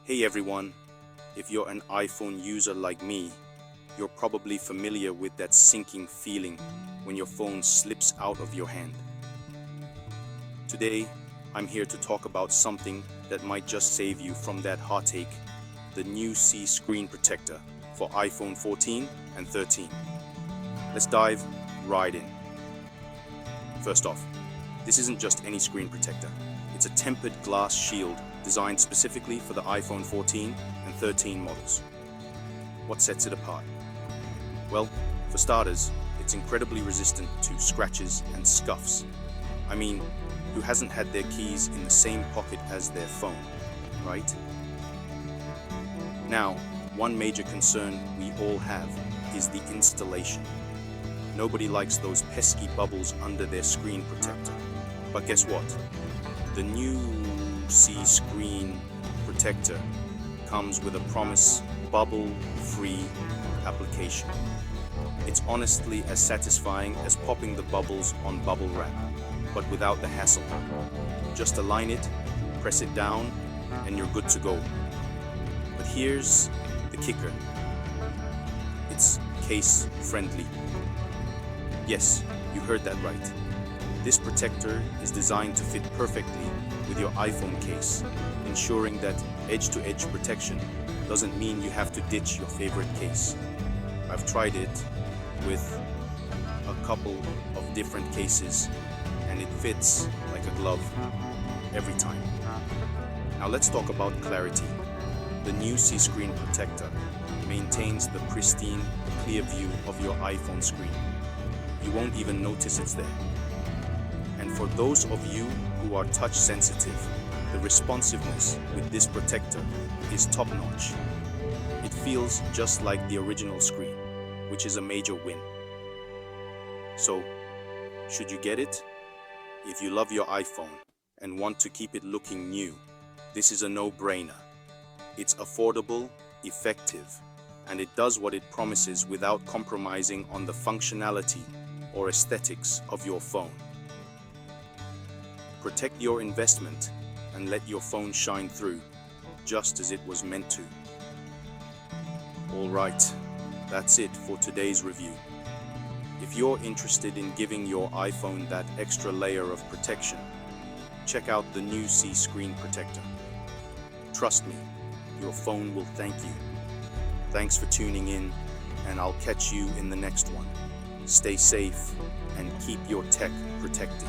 Hey everyone, if you're an iPhone user like me, you're probably familiar with that sinking feeling when your phone slips out of your hand. Today, I'm here to talk about something that might just save you from that heartache, the new C screen protector for iPhone 14 and 13. Let's dive right in. First off, this isn't just any screen protector. It's a tempered glass shield designed specifically for the iPhone 14 and 13 models. What sets it apart? Well, for starters, it's incredibly resistant to scratches and scuffs. I mean, who hasn't had their keys in the same pocket as their phone, right? Now, one major concern we all have is the installation. Nobody likes those pesky bubbles under their screen protector. But guess what? The new C screen protector comes with a promise bubble-free application. It's honestly as satisfying as popping the bubbles on bubble wrap, but without the hassle. Just align it, press it down, and you're good to go. But here's the kicker. It's case friendly. Yes, you heard that right. This protector is designed to fit perfectly with your iPhone case, ensuring that edge-to-edge protection doesn't mean you have to ditch your favorite case. I've tried it with a couple of different cases, and it fits like a glove every time. Now let's talk about clarity. The new C screen protector maintains the pristine, clear view of your iPhone screen. You won't even notice it's there. And for those of you who are touch sensitive, the responsiveness with this protector is top-notch. It feels just like the original screen, which is a major win. So, should you get it? If you love your iPhone and want to keep it looking new, this is a no-brainer. It's affordable, effective, and it does what it promises without compromising on the functionality or aesthetics of your phone. Protect your investment and let your phone shine through, just as it was meant to. Alright, that's it for today's review. If you're interested in giving your iPhone that extra layer of protection, check out the new C screen protector. Trust me, your phone will thank you. Thanks for tuning in, and I'll catch you in the next one. Stay safe and keep your tech protected.